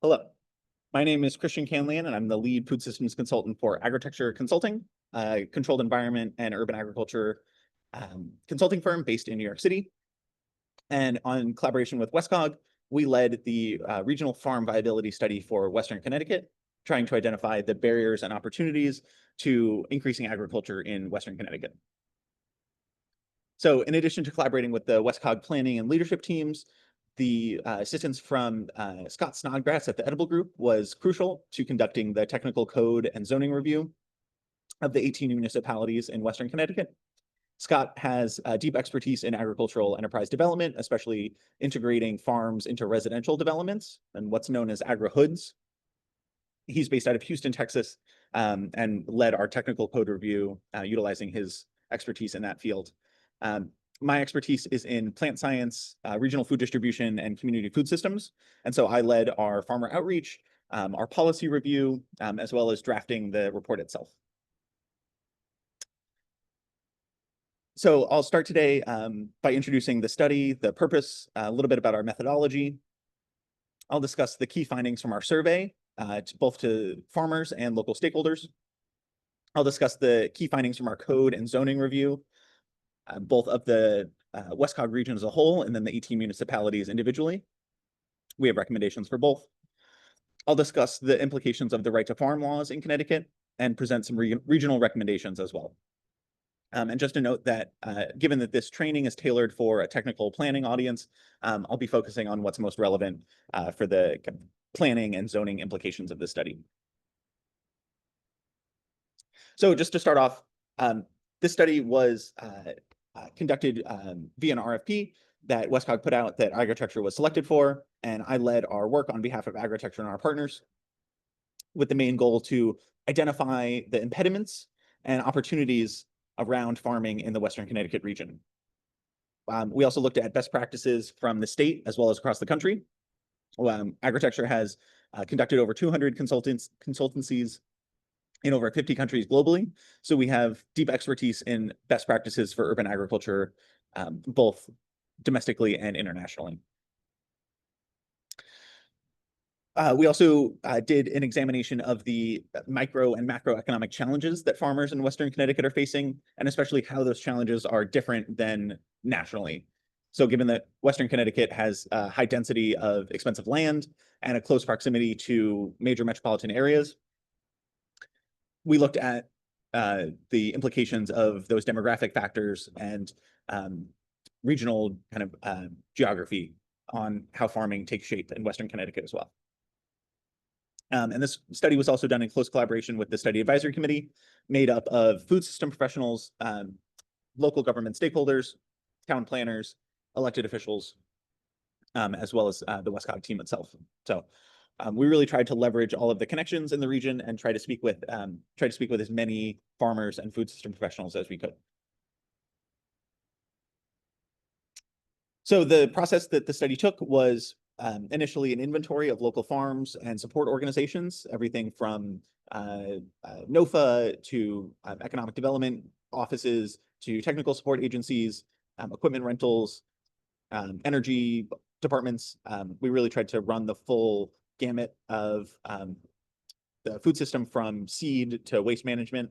Hello, my name is Christian Canlian, and I'm the lead food systems consultant for Agritecture Consulting, a controlled environment and urban agriculture consulting firm based in New York City. And on collaboration with Westcog, we led the regional farm viability study for Western Connecticut, trying to identify the barriers and opportunities to increasing agriculture in Western Connecticut. So in addition to collaborating with the Westcog planning and leadership teams, the assistance from Scott Snodgrass at the Edible Group was crucial to conducting the technical code and zoning review of the 18 municipalities in Western Connecticut. Scott has deep expertise in agricultural enterprise development, especially integrating farms into residential developments and what's known as agri-hoods. He's based out of Houston, Texas, and led our technical code review utilizing his expertise in that field. My expertise is in plant science, regional food distribution, and community food systems. And so I led our farmer outreach, our policy review, as well as drafting the report itself. So I'll start today by introducing the study, the purpose, a little bit about our methodology. I'll discuss the key findings from our survey, both to farmers and local stakeholders. I'll discuss the key findings from our code and zoning review, both of the Westcog region as a whole and then the 18 municipalities individually. We have recommendations for both. I'll discuss the implications of the right to farm laws in Connecticut and present some regional recommendations as well. And just to note that given that this training is tailored for a technical planning audience, I'll be focusing on what's most relevant for the planning and zoning implications of this study. So just to start off, this study was conducted via an RFP that Westcog put out that Agritecture was selected for, and I led our work on behalf of Agritecture and our partners with the main goal to identify the impediments and opportunities around farming in the Western Connecticut region. We also looked at best practices from the state as well as across the country. Agritecture has conducted over 200 consultancies in over 50 countries globally. So we have deep expertise in best practices for urban agriculture, both domestically and internationally. We also did an examination of the micro and macroeconomic challenges that farmers in Western Connecticut are facing, and especially how those challenges are different than nationally. So given that Western Connecticut has a high density of expensive land and a close proximity to major metropolitan areas, we looked at the implications of those demographic factors and regional kind of geography on how farming takes shape in Western Connecticut as well. And this study was also done in close collaboration with the Study Advisory Committee, made up of food system professionals, local government stakeholders, town planners, elected officials, as well as the Westcog team itself. So we really tried to leverage all of the connections in the region and try to speak with as many farmers and food system professionals as we could. So the process that the study took was initially an inventory of local farms and support organizations, everything from NOFA to economic development offices to technical support agencies, equipment rentals, energy departments. We really tried to run the full gamut of the food system from seed to waste management,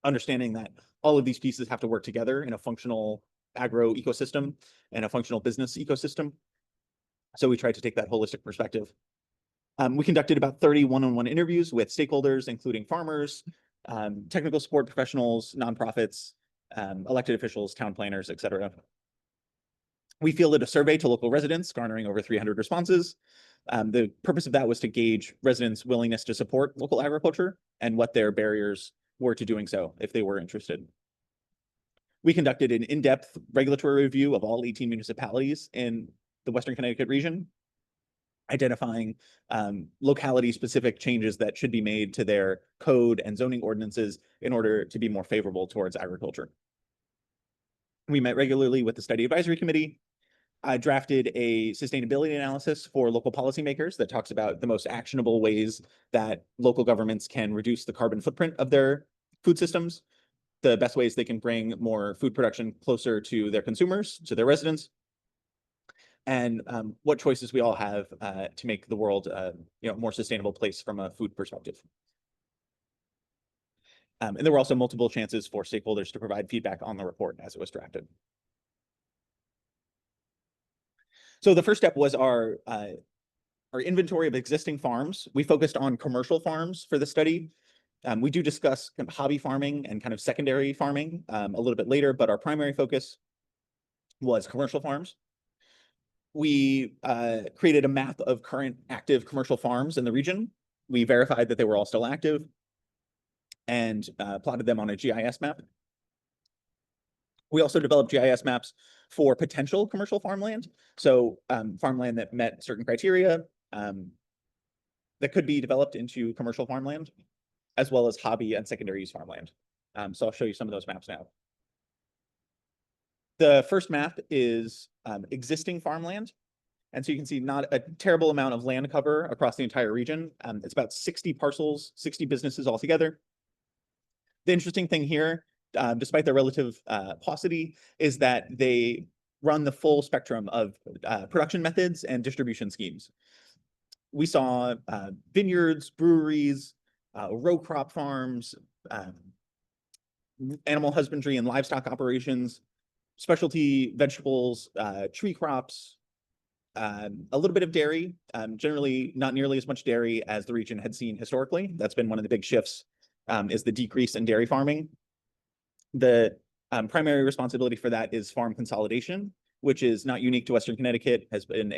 understanding that all of these pieces have to work together in a functional agro ecosystem and a functional business ecosystem. So we tried to take that holistic perspective. We conducted about 30 one-on-one interviews with stakeholders, including farmers, technical support professionals, nonprofits, elected officials, town planners, et cetera. We fielded a survey to local residents, garnering over 300 responses. The purpose of that was to gauge residents' willingness to support local agriculture and what their barriers were to doing so if they were interested. We conducted an in-depth regulatory review of all 18 municipalities in the Western Connecticut region, identifying locality-specific changes that should be made to their code and zoning ordinances in order to be more favorable towards agriculture. We met regularly with the Study Advisory Committee. I drafted a sustainability analysis for local policymakers that talks about the most actionable ways that local governments can reduce the carbon footprint of their food systems, the best ways they can bring more food production closer to their consumers, to their residents. and what choices we all have to make the world a more sustainable place from a food perspective. And there were also multiple chances for stakeholders to provide feedback on the report as it was drafted. So the first step was our inventory of existing farms. We focused on commercial farms for the study. We do discuss kind of hobby farming and kind of secondary farming a little bit later, but our primary focus was commercial farms. We created a map of current active commercial farms in the region. We verified that they were all still active and plotted them on a GIS map. We also developed GIS maps for potential commercial farmland. So farmland that met certain criteria that could be developed into commercial farmland, as well as hobby and secondary use farmland. So I'll show you some of those maps now. The first map is existing farmland. And so you can see not a terrible amount of land cover across the entire region. It's about 60 parcels, 60 businesses altogether. The interesting thing here, despite their relative paucity, is that they run the full spectrum of production methods and distribution schemes. We saw vineyards, breweries, row crop farms, animal husbandry and livestock operations, specialty vegetables, tree crops, a little bit of dairy, generally not nearly as much dairy as the region had seen historically. That's been one of the big shifts, is the decrease in dairy farming. The primary responsibility for that is farm consolidation, which is not unique to Western Connecticut, has been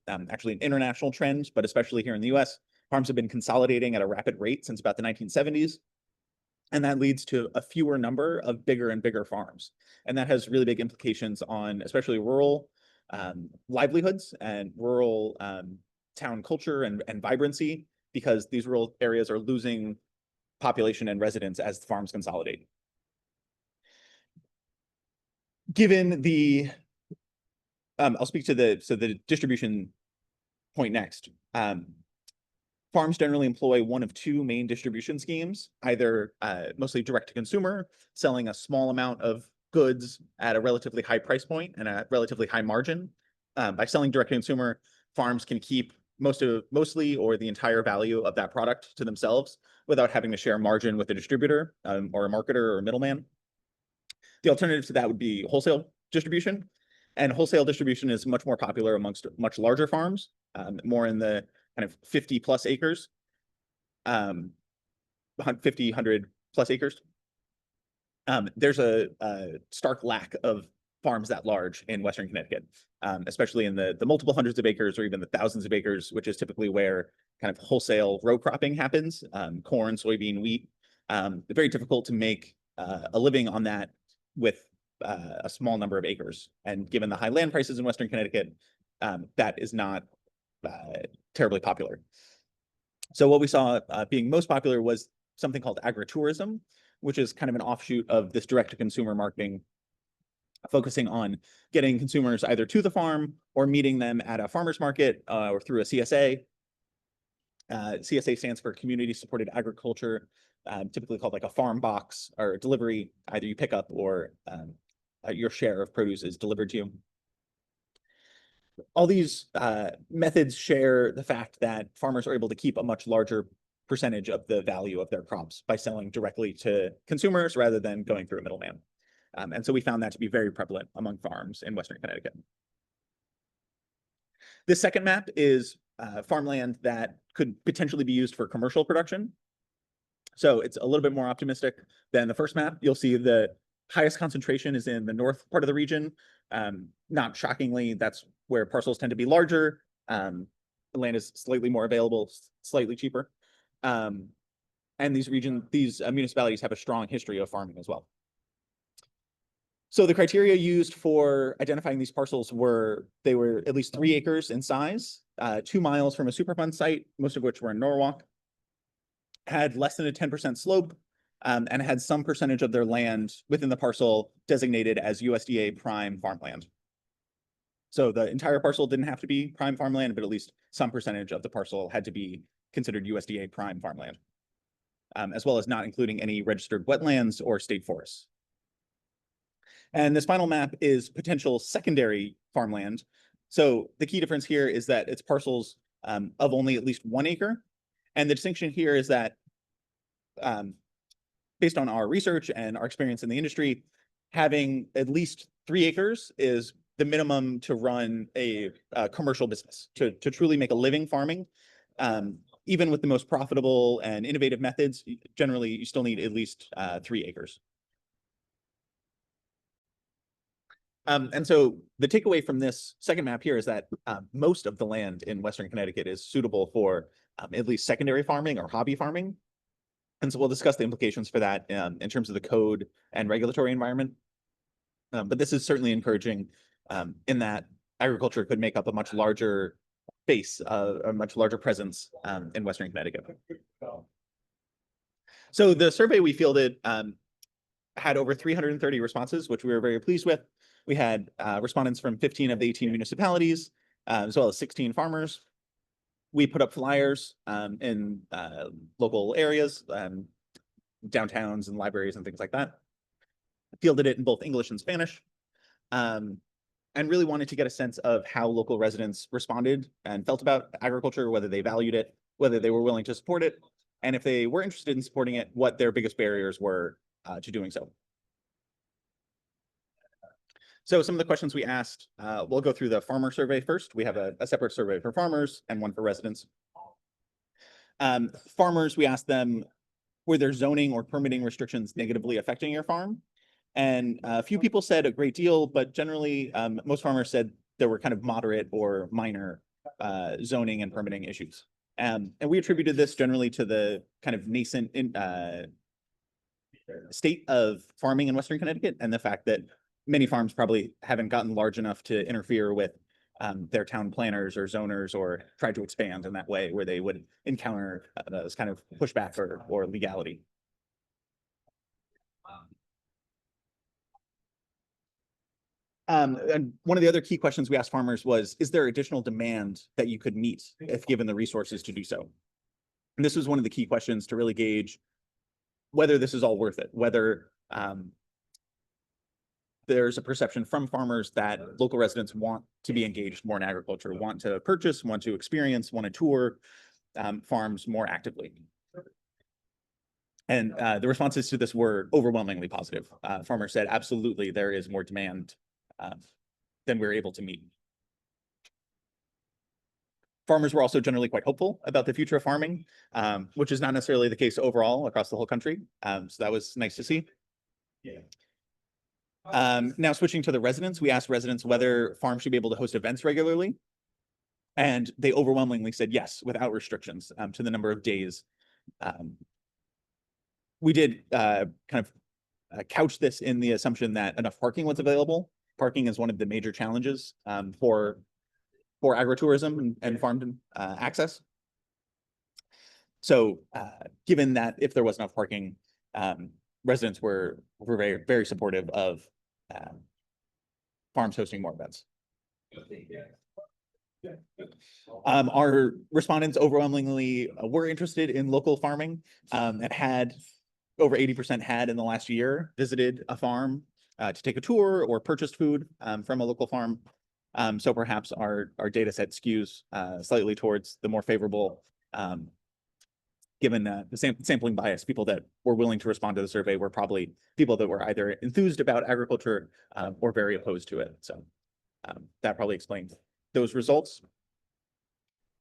actually an international trend, but especially here in the US, farms have been consolidating at a rapid rate since about the 1970s. And that leads to a fewer number of bigger and bigger farms. And that has really big implications on especially rural livelihoods and rural town culture and vibrancy, because these rural areas are losing population and residents as the farms consolidate. Given the, I'll speak to the distribution point next. Farms generally employ one of two main distribution schemes, either mostly direct to consumer, selling a small amount of goods at a relatively high price point and a relatively high margin. By selling direct to consumer, farms can keep mostly or the entire value of that product to themselves without having to share margin with a distributor or a marketer or a middleman. The alternative to that would be wholesale distribution. And wholesale distribution is much more popular amongst much larger farms, more in the kind of 50 plus acres, 50, 100 plus acres. There's a stark lack of farms that large in Western Connecticut, especially in the multiple hundreds of acres or even the thousands of acres, which is typically where kind of wholesale row cropping happens, corn, soybean, wheat. Very difficult to make a living on that with a small number of acres. And given the high land prices in Western Connecticut, that is not terribly popular. So what we saw being most popular was something called agritourism, which is kind of an offshoot of this direct-to-consumer marketing, focusing on getting consumers either to the farm or meeting them at a farmer's market or through a CSA. CSA stands for Community Supported Agriculture, typically called like a farm box or delivery. Either you pick up or your share of produce is delivered to you. All these methods share the fact that farmers are able to keep a much larger percentage of the value of their crops by selling directly to consumers rather than going through a middleman. And so we found that to be very prevalent among farms in Western Connecticut. This second map is farmland that could potentially be used for commercial production. So it's a little bit more optimistic than the first map. You'll see the highest concentration is in the north part of the region. Not shockingly, that's where parcels tend to be larger. The land is slightly more available, slightly cheaper. And these municipalities have a strong history of farming as well. So the criteria used for identifying these parcels were, they were at least 3 acres in size, 2 miles from a Superfund site, most of which were in Norwalk, had less than a 10% slope, and had some percentage of their land within the parcel designated as USDA prime farmland. So the entire parcel didn't have to be prime farmland, but at least some percentage of the parcel had to be considered USDA prime farmland, as well as not including any registered wetlands or state forests. And this final map is potential secondary farmland, So the key difference here is that it's parcels of only at least 1 acre. And the distinction here is that um, based on our research and our experience in the industry, having at least 3 acres is the minimum to run a commercial business, to truly make a living farming. Even with the most profitable and innovative methods, generally you still need at least 3 acres. And so the takeaway from this second map here is that most of the land in Western Connecticut is suitable for at least secondary farming or hobby farming. And so we'll discuss the implications for that in terms of the code and regulatory environment. But this is certainly encouraging in that agriculture could make up a much larger base, a much larger presence in Western Connecticut. So the survey we fielded had over 330 responses, which we were very pleased with. We had respondents from 15 of the 18 municipalities, as well as 16 farmers. We put up flyers in local areas, downtowns and libraries and things like that. Fielded it in both English and Spanish, and really wanted to get a sense of how local residents responded and felt about agriculture, whether they valued it, whether they were willing to support it, and if they were interested in supporting it, what their biggest barriers were to doing so. So some of the questions we asked, we'll go through the farmer survey first. We have a separate survey for farmers and one for residents. Farmers, we asked them, were there zoning or permitting restrictions negatively affecting your farm? And a few people said a great deal, but generally most farmers said there were kind of moderate or minor zoning and permitting issues. And we attributed this generally to the kind of nascent state of farming in Western Connecticut and the fact that many farms probably haven't gotten large enough to interfere with their town planners or zoners or try to expand in that way where they would encounter this kind of pushback or legality. And one of the other key questions we asked farmers was, is there additional demand that you could meet if given the resources to do so? And this was one of the key questions to really gauge whether this is all worth it, whether there's a perception from farmers that local residents want to be engaged more in agriculture, want to purchase, want to experience, want to tour farms more actively. And the responses to this were overwhelmingly positive. Farmers said, absolutely, there is more demand than we're able to meet. Farmers were also generally quite hopeful about the future of farming, which is not necessarily the case overall across the whole country. So that was nice to see. Yeah. Now switching to the residents, we asked residents whether farms should be able to host events regularly. And they overwhelmingly said yes, without restrictions to the number of days. We did kind of couch this in the assumption that enough parking was available. Parking is one of the major challenges for agritourism and farm access. So given that if there was enough parking, residents were very, very supportive of farms hosting more events. Our respondents overwhelmingly were interested in local farming and had over 80% had in the last year visited a farm to take a tour or purchased food from a local farm. So perhaps our data set skews slightly towards the more favorable given the sampling bias. People that were willing to respond to the survey were probably people that were either enthused about agriculture or very opposed to it. So that probably explains those results.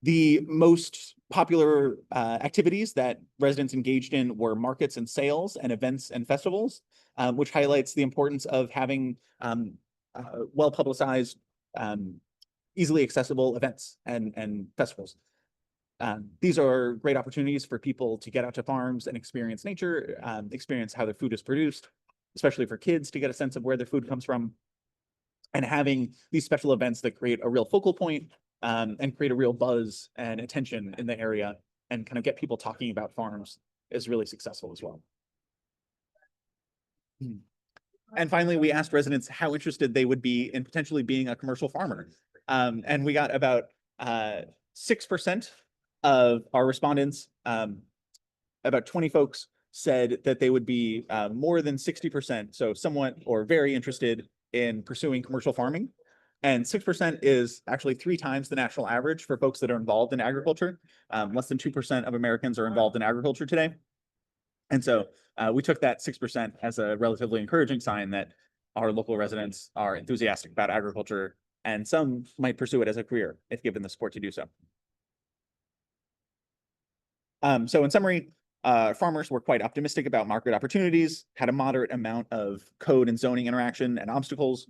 The most popular activities that residents engaged in were markets and sales and events and festivals, which highlights the importance of having well-publicized, easily accessible events and festivals. These are great opportunities for people to get out to farms and experience nature, experience how their food is produced, especially for kids to get a sense of where their food comes from. And having these special events that create a real focal point and create a real buzz and attention in the area and kind of get people talking about farms is really successful as well. And finally, we asked residents how interested they would be in potentially being a commercial farmer. And we got about 6% of our respondents, about 20 folks said that they would be more than 60%, so somewhat or very interested in pursuing commercial farming. And 6% is actually 3 times the national average for folks that are involved in agriculture. Less than 2% of Americans are involved in agriculture today. And so we took that 6% as a relatively encouraging sign that our local residents are enthusiastic about agriculture, and some might pursue it as a career if given the support to do so. So in summary, farmers were quite optimistic about market opportunities, had a moderate amount of code and zoning interaction and obstacles.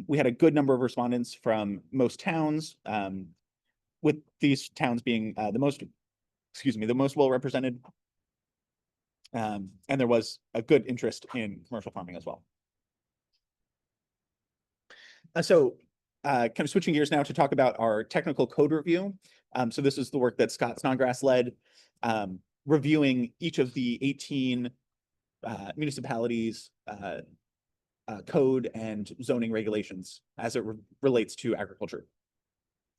We had a good number of respondents from most towns, with these towns being the most well represented. And there was a good interest in commercial farming as well. Kind of switching gears now to talk about our technical code review. So this is the work that Scott Snodgrass led, reviewing each of the 18 municipalities' code and zoning regulations as it relates to agriculture.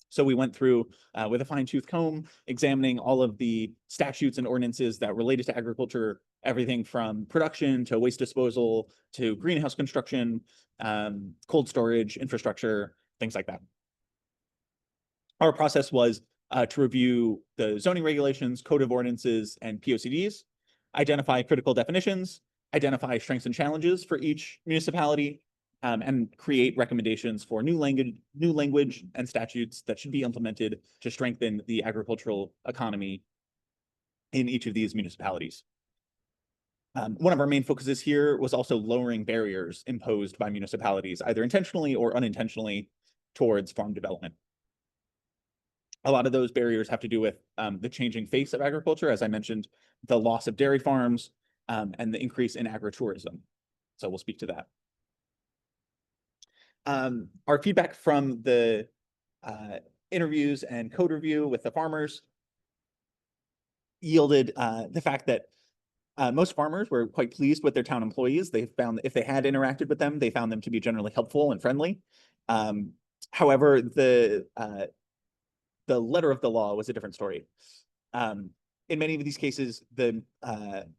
So we went through with a fine-tooth comb, examining all of the statutes and ordinances that related to agriculture, everything from production to waste disposal to greenhouse construction, cold storage, infrastructure, things like that. Our process was to review the zoning regulations, code of ordinances, and POCDs, identify critical definitions, identify strengths and challenges for each municipality, and create recommendations for new language and statutes that should be implemented to strengthen the agricultural economy in each of these municipalities. One of our main focuses here was also lowering barriers imposed by municipalities, either intentionally or unintentionally, towards farm development. A lot of those barriers have to do with the changing face of agriculture, as I mentioned, the loss of dairy farms, and the increase in agritourism. So we'll speak to that. Our feedback from the interviews and code review with the farmers yielded the fact that most farmers were quite pleased with their town employees. They found that if they had interacted with them, they found them to be generally helpful and friendly. However, the letter of the law was a different story. In many of these cases, the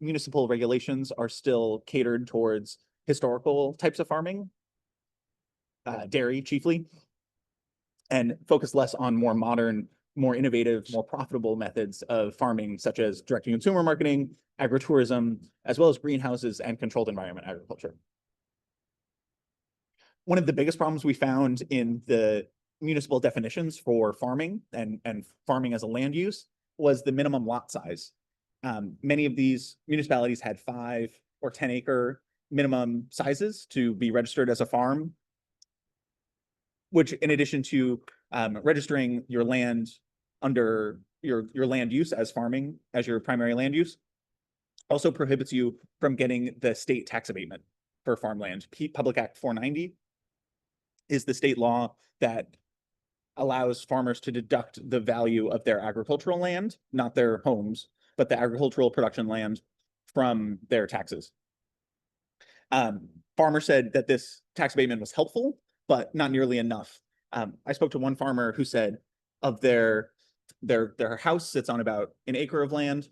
municipal regulations are still catered towards historical types of farming, dairy chiefly, and focus less on more modern, more innovative, more profitable methods of farming, such as direct-to-consumer marketing, agritourism, as well as greenhouses and controlled environment agriculture. One of the biggest problems we found in the municipal definitions for farming and farming as a land use was the minimum lot size. Many of these municipalities had 5 or 10 acre minimum sizes to be registered as a farm, which, in addition to registering your land under your land use as farming as your primary land use, also prohibits you from getting the state tax abatement for farmland. Public Act 490 is the state law that allows farmers to deduct the value of their agricultural land, not their homes, but the agricultural production land, from their taxes. Farmers said that this tax abatement was helpful, but not nearly enough. I spoke to one farmer who said of their house sits on about an acre of land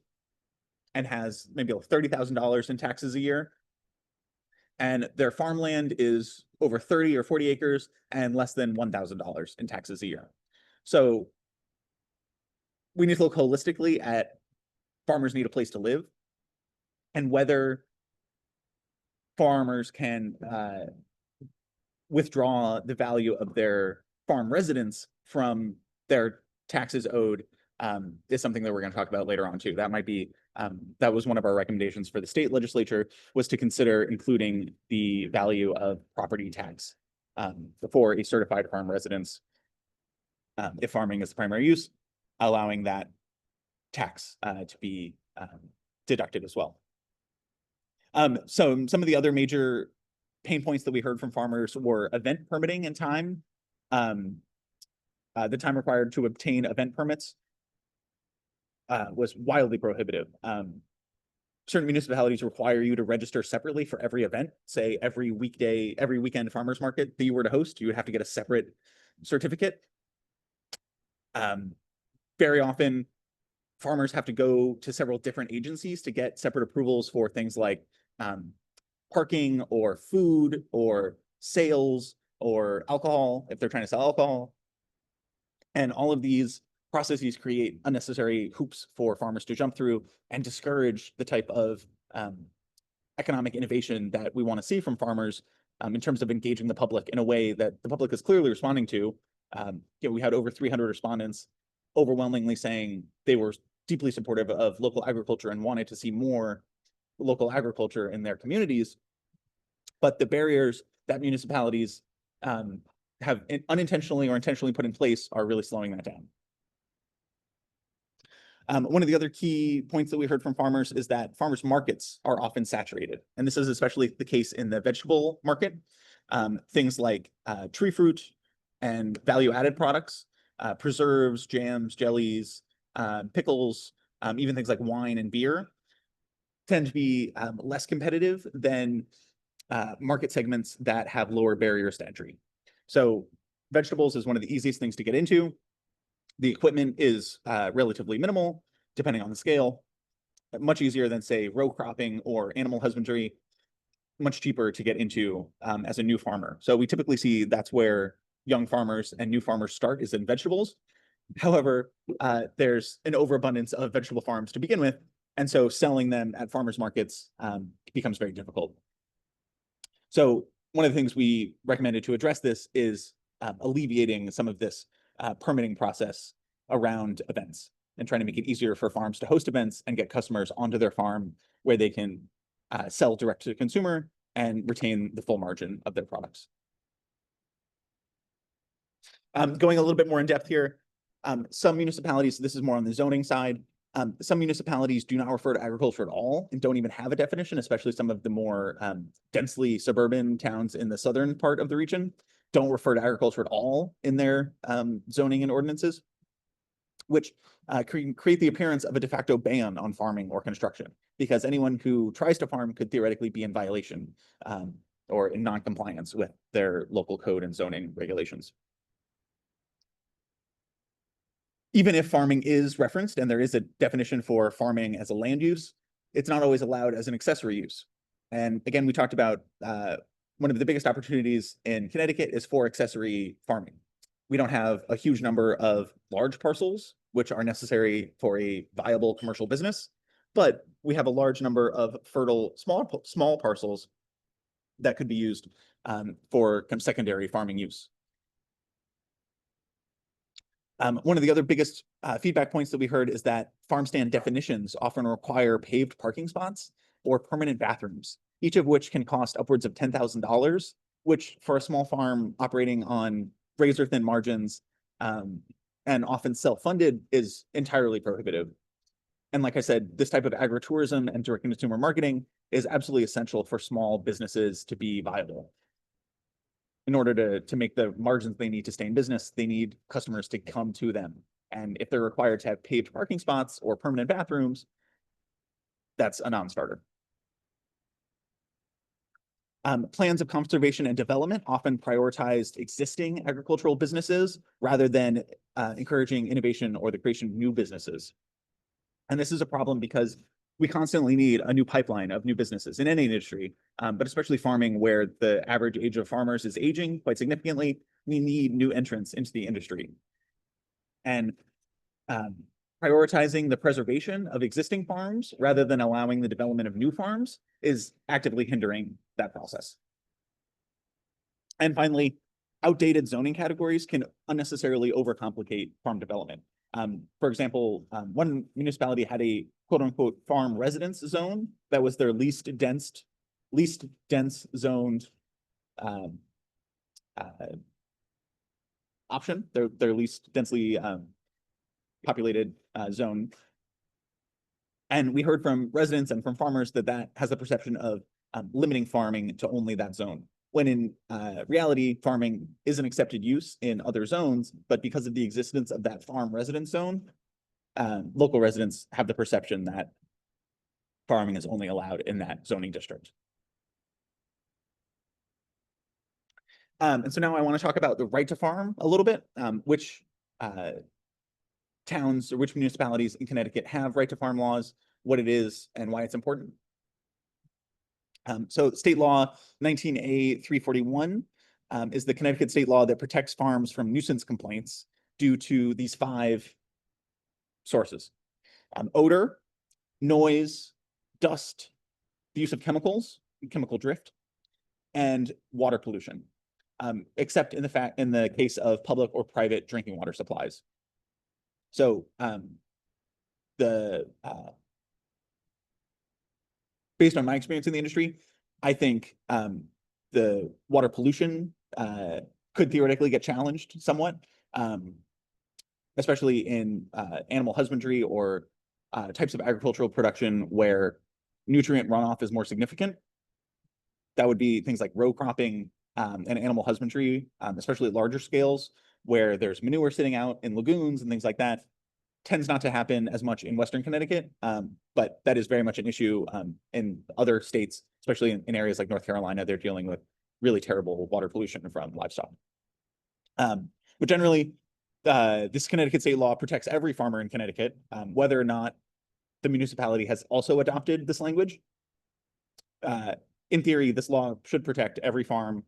and has maybe $30,000 in taxes a year. And their farmland is over 30 or 40 acres and less than $1,000 in taxes a year. So we need to look holistically at farmers need a place to live and whether farmers can withdraw the value of their farm residence from their taxes owed is something that we're going to talk about later on too. That might be, that was one of our recommendations for the state legislature, was to consider including the value of property tax for a certified farm residence if farming is the primary use, allowing that tax to be deducted as well. So some of the other major pain points that we heard from farmers were event permitting and time. The time required to obtain event permits was wildly prohibitive. Certain municipalities require you to register separately for every event. Say every weekend farmers market that you were to host, you would have to get a separate certificate. Very often, farmers have to go to several different agencies to get separate approvals for things like parking or food or sales or alcohol if they're trying to sell alcohol. And all of these processes create unnecessary hoops for farmers to jump through and discourage the type of economic innovation that we want to see from farmers in terms of engaging the public in a way that the public is clearly responding to. We had over 300 respondents overwhelmingly saying they were deeply supportive of local agriculture and wanted to see more local agriculture in their communities. But the barriers that municipalities have unintentionally or intentionally put in place are really slowing that down. One of the other key points that we heard from farmers is that farmers markets are often saturated. And this is especially the case in the vegetable market. Things like tree fruit and value-added products, preserves, jams, jellies, pickles, even things like wine and beer tend to be less competitive than market segments that have lower barriers to entry. So vegetables is one of the easiest things to get into. The equipment is relatively minimal, depending on the scale, much easier than, say, row cropping or animal husbandry, much cheaper to get into as a new farmer. So we typically see that's where young farmers and new farmers start, is in vegetables. However, there's an overabundance of vegetable farms to begin with, and so selling them at farmers markets becomes very difficult. So one of the things we recommended to address this is alleviating some of this permitting process around events and trying to make it easier for farms to host events and get customers onto their farm where they can sell direct to the consumer and retain the full margin of their products. Going a little bit more in depth here, some municipalities, this is more on the zoning side, some municipalities do not refer to agriculture at all and don't even have a definition, especially some of the more densely suburban towns in the southern part of the region don't refer to agriculture at all in their zoning and ordinances, which create the appearance of a de facto ban on farming or construction, because anyone who tries to farm could theoretically be in violation or in non-compliance with their local code and zoning regulations. Even if farming is referenced and there is a definition for farming as a land use, it's not always allowed as an accessory use. And again, we talked about one of the biggest opportunities in Connecticut is for accessory farming. We don't have a huge number of large parcels, which are necessary for a viable commercial business, but we have a large number of fertile small parcels that could be used for secondary farming use. One of the other biggest feedback points that we heard is that farm stand definitions often require paved parking spots or permanent bathrooms, each of which can cost upwards of $10,000, which for a small farm operating on razor thin margins and often self-funded is entirely prohibitive. And like I said, this type of agritourism and direct-to-consumer marketing is absolutely essential for small businesses to be viable. In order to make the margins they need to stay in business, they need customers to come to them. And if they're required to have paved parking spots or permanent bathrooms, that's a non-starter. Plans of conservation and development often prioritized existing agricultural businesses rather than encouraging innovation or the creation of new businesses. And this is a problem because we constantly need a new pipeline of new businesses in any industry, but especially farming, where the average age of farmers is aging quite significantly. We need new entrants into the industry. And prioritizing the preservation of existing farms rather than allowing the development of new farms is actively hindering that process. And finally, outdated zoning categories can unnecessarily overcomplicate farm development. For example, one municipality had a quote unquote farm residence zone that was their least dense zoned option, their least densely populated zone. And we heard from residents and from farmers that that has the perception of limiting farming to only that zone, when in reality, farming is an accepted use in other zones, but because of the existence of that farm residence zone, local residents have the perception that farming is only allowed in that zoning district. And so now I want to talk about the right to farm a little bit, which towns or which municipalities in Connecticut have right to farm laws, what it is, and why it's important. So state law 19A 341 is the Connecticut state law that protects farms from nuisance complaints due to these 5 sources: odor, noise, dust, the use of chemicals, chemical drift, and water pollution, except in the case of public or private drinking water supplies. So based on my experience in the industry, I think the water pollution could theoretically get challenged somewhat, especially in animal husbandry or types of agricultural production where nutrient runoff is more significant. That would be things like row cropping and animal husbandry, especially at larger scales where there's manure sitting out in lagoons and things like that. Tends not to happen as much in Western Connecticut, but that is very much an issue in other states, especially in areas like North Carolina. They're dealing with really terrible water pollution from livestock. But generally, this Connecticut state law protects every farmer in Connecticut, whether or not the municipality has also adopted this language. In theory, this law should protect every farm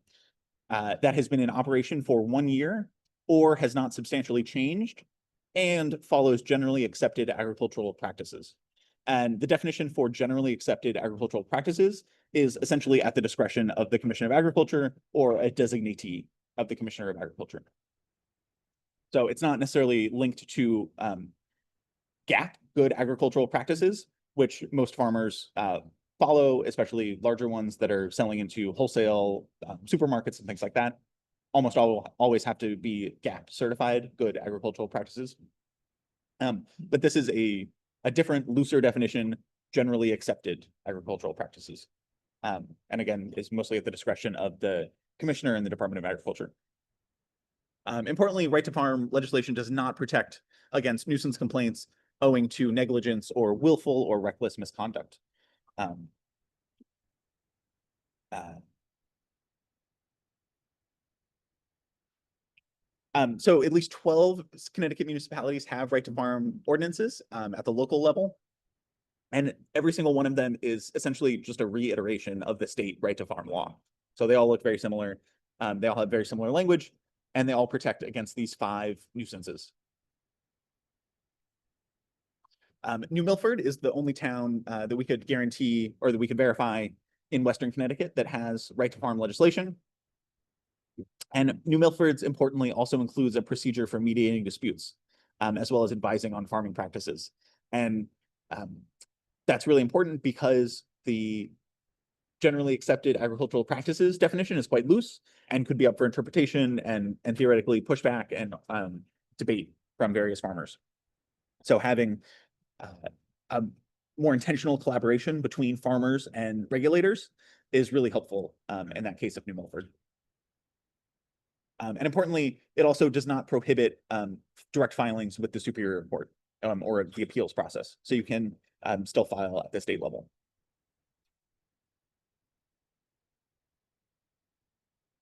that has been in operation for 1 year or has not substantially changed and follows generally accepted agricultural practices. And the definition for generally accepted agricultural practices is essentially at the discretion of the Commissioner of Agriculture or a designatee of the Commissioner of Agriculture. So it's not necessarily linked to GAP, good agricultural practices, which most farmers follow, especially larger ones that are selling into wholesale supermarkets and things like that. Almost always have to be GAP certified, good agricultural practices. But this is a different, looser definition, generally accepted agricultural practices. And again, is mostly at the discretion of the commissioner and the Department of Agriculture. Importantly, right to farm legislation does not protect against nuisance complaints owing to negligence or willful or reckless misconduct. So at least 12 Connecticut municipalities have right to farm ordinances at the local level. And every single one of them is essentially just a reiteration of the state right to farm law. So they all look very similar. They all have very similar language, and they all protect against these 5 nuisances. New Milford is the only town that we could guarantee or that we could verify in Western Connecticut that has right to farm legislation. And New Milford's, importantly, also includes a procedure for mediating disputes, as well as advising on farming practices. And that's really important because the generally accepted agricultural practices definition is quite loose and could be up for interpretation and theoretically pushback and debate from various farmers. So having a more intentional collaboration between farmers and regulators is really helpful in that case of New Milford. And importantly, it also does not prohibit direct filings with the Superior Court or the appeals process. So you can still file at the state level.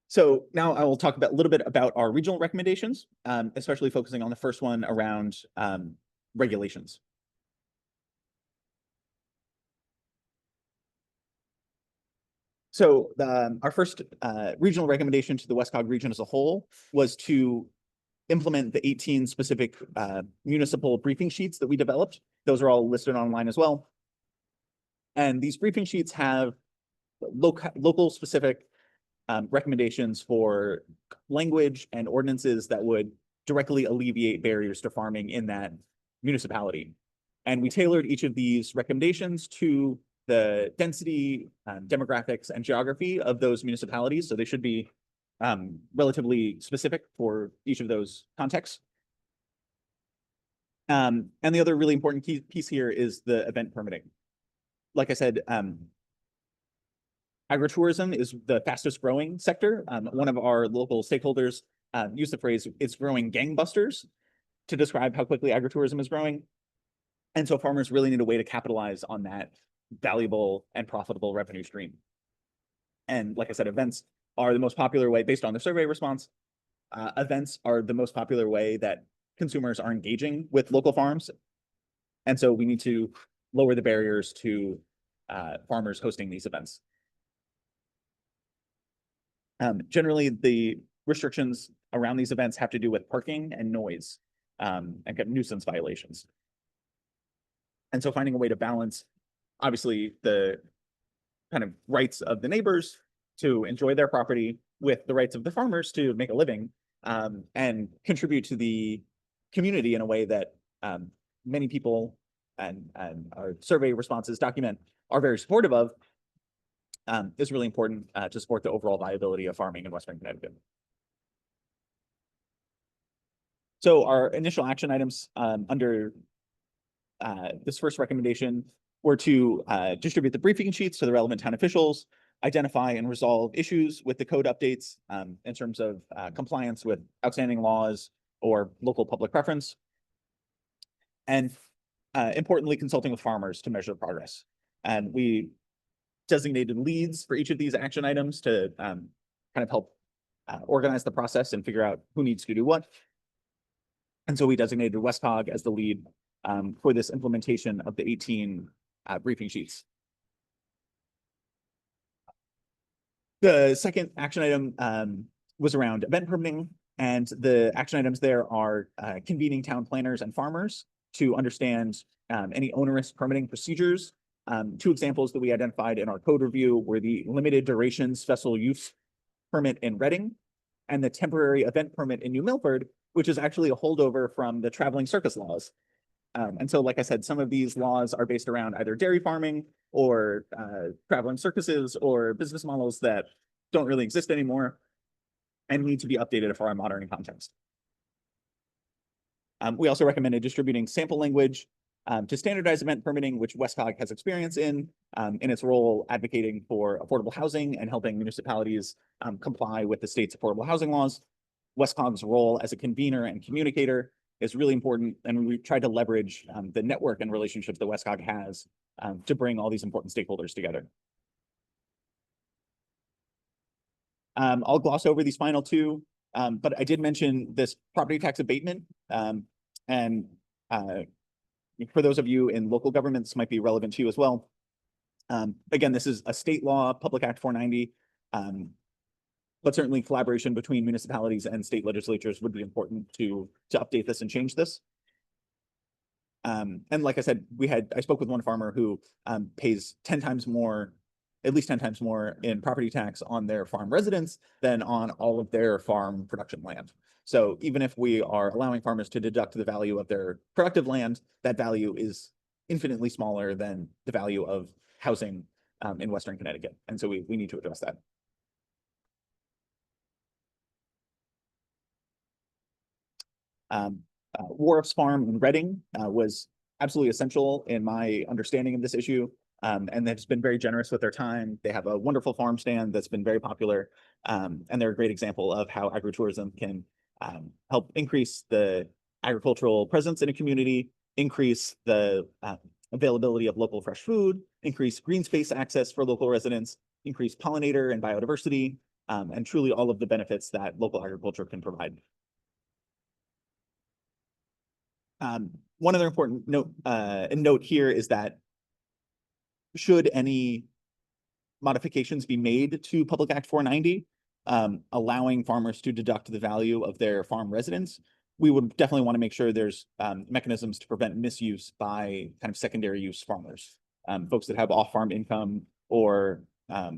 So now I will talk a little bit about our regional recommendations, especially focusing on the first one around regulations. So our first regional recommendation to the Westcog region as a whole was to implement the 18 specific municipal briefing sheets that we developed. Those are all listed online as well. And these briefing sheets have local specific recommendations for language and ordinances that would directly alleviate barriers to farming in that municipality. And we tailored each of these recommendations to the density, demographics, and geography of those municipalities. So they should be relatively specific for each of those contexts. And the other really important piece here is the event permitting. Like I said, agritourism is the fastest growing sector. One of our local stakeholders used the phrase, "It's growing gangbusters," to describe how quickly agritourism is growing. And so farmers really need a way to capitalize on that valuable and profitable revenue stream. And like I said, events are the most popular way, based on the survey response, events are the most popular way that consumers are engaging with local farms. And so we need to lower the barriers to farmers hosting these events. Generally, the restrictions around these events have to do with parking and noise, and kind of nuisance violations. And so finding a way to balance, obviously, the kind of rights of the neighbors to enjoy their property with the rights of the farmers to make a living, and contribute to the community in a way that many people and our survey responses document are very supportive of, is really important to support the overall viability of farming in Western Connecticut. So our initial action items under this first recommendation were to distribute the briefing sheets to the relevant town officials, identify and resolve issues with the code updates in terms of compliance with outstanding laws or local public preference, and importantly, consulting with farmers to measure progress. And we designated leads for each of these action items to kind of help organize the process and figure out who needs to do what. And so we designated WestCog as the lead for this implementation of the 18 briefing sheets. The second action item was around event permitting, and the action items there are convening town planners and farmers to understand any onerous permitting procedures. Two examples that we identified in our code review were the limited duration special use permit in Reading and the temporary event permit in New Milford, which is actually a holdover from the traveling circus laws. And so, like I said, some of these laws are based around either dairy farming or traveling circuses or business models that don't really exist anymore and need to be updated for our modern context. We also recommended distributing sample language to standardize event permitting, which WestCog has experience in its role advocating for affordable housing and helping municipalities comply with the state's affordable housing laws. WestCog's role as a convener and communicator is really important, and we tried to leverage the network and relationships that WestCog has to bring all these important stakeholders together. I'll gloss over these final two, but I did mention this property tax abatement, and for those of you in local governments, might be relevant to you as well. Again, this is a state law, Public Act 490, but certainly collaboration between municipalities and state legislatures would be important to update this and change this. And like I said, I spoke with one farmer who pays 10 times more, at least 10 times more in property tax on their farm residents than on all of their farm production land. So even if we are allowing farmers to deduct the value of their productive land, that value is infinitely smaller than the value of housing in Western Connecticut. And so we need to address that. Wharf's farm in Reading was absolutely essential in my understanding of this issue, and they've been very generous with their time. They have a wonderful farm stand that's been very popular, and they're a great example of how agritourism can help increase the agricultural presence in a community, increase the availability of local fresh food, increase green space access for local residents, increase pollinator and biodiversity, and truly all of the benefits that local agriculture can provide. One other important note here is that should any modifications be made to Public Act 490, allowing farmers to deduct the value of their farm residents, we would definitely want to make sure there's mechanisms to prevent misuse by kind of secondary use farmers, folks that have off-farm income or that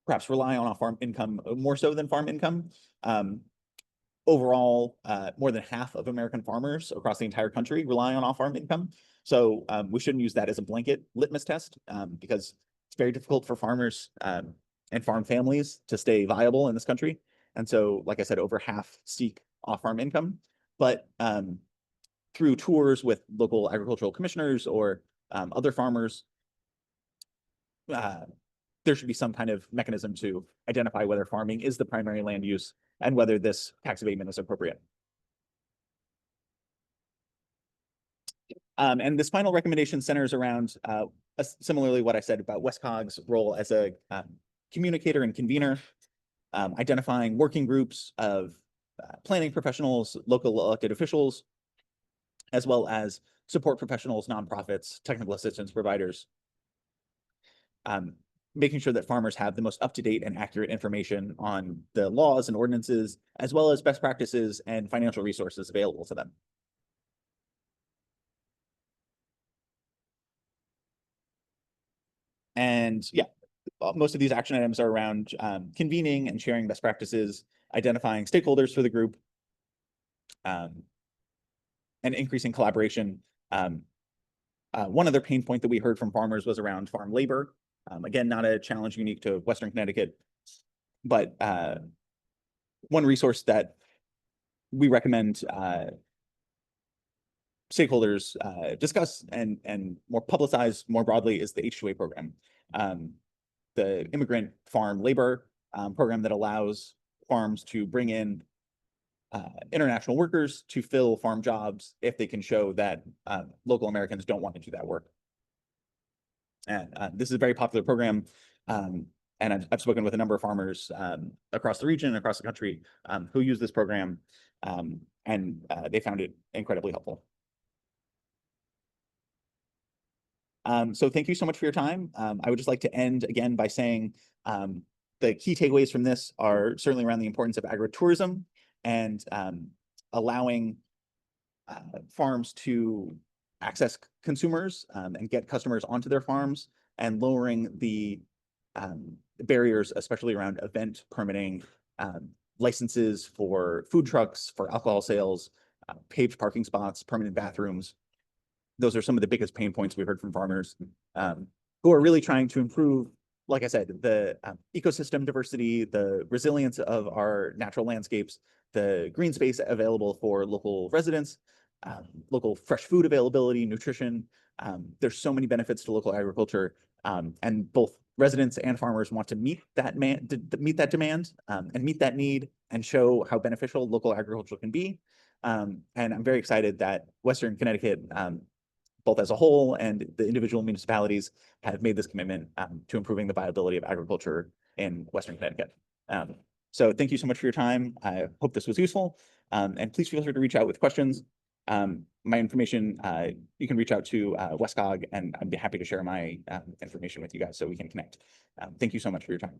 perhaps rely on off-farm income more so than farm income. Overall, more than half of American farmers across the entire country rely on off-farm income. So we shouldn't use that as a blanket litmus test because it's very difficult for farmers and farm families to stay viable in this country. And so, like I said, over half seek off-farm income. But through tours with local agricultural commissioners or other farmers, there should be some kind of mechanism to identify whether farming is the primary land use and whether this tax abatement is appropriate. And this final recommendation centers around similarly what I said about WestCog's role as a communicator and convener, identifying working groups of planning professionals, local elected officials, as well as support professionals, nonprofits, technical assistance providers. making sure that farmers have the most up-to-date and accurate information on the laws and ordinances, as well as best practices and financial resources available to them. And yeah, most of these action items are around convening and sharing best practices, identifying stakeholders for the group, and increasing collaboration. One other pain point that we heard from farmers was around farm labor. Again, not a challenge unique to Western Connecticut, but one resource that we recommend stakeholders discuss and more publicize more broadly is the H-2A program, the immigrant farm labor program that allows farms to bring in international workers to fill farm jobs if they can show that local Americans don't want to do that work. And this is a very popular program. And I've spoken with a number of farmers across the region and across the country who use this program, and they found it incredibly helpful. So thank you so much for your time. I would just like to end again by saying the key takeaways from this are certainly around the importance of agritourism and allowing farms to access consumers and get customers onto their farms, and lowering the barriers, especially around event permitting, licenses for food trucks, for alcohol sales, paved parking spots, permanent bathrooms. Those are some of the biggest pain points we heard from farmers who are really trying to improve, like I said, the ecosystem diversity, the resilience of our natural landscapes, the green space available for local residents, local fresh food availability, nutrition. There's so many benefits to local agriculture, and both residents and farmers want to meet that demand and meet that need and show how beneficial local agriculture can be. And I'm very excited that Western Connecticut, both as a whole and the individual municipalities, have made this commitment to improving the viability of agriculture in Western Connecticut. So thank you so much for your time. I hope this was useful. And please feel free to reach out with questions. My information, you can reach out to Westcog, and I'd be happy to share my information with you guys so we can connect. Thank you so much for your time.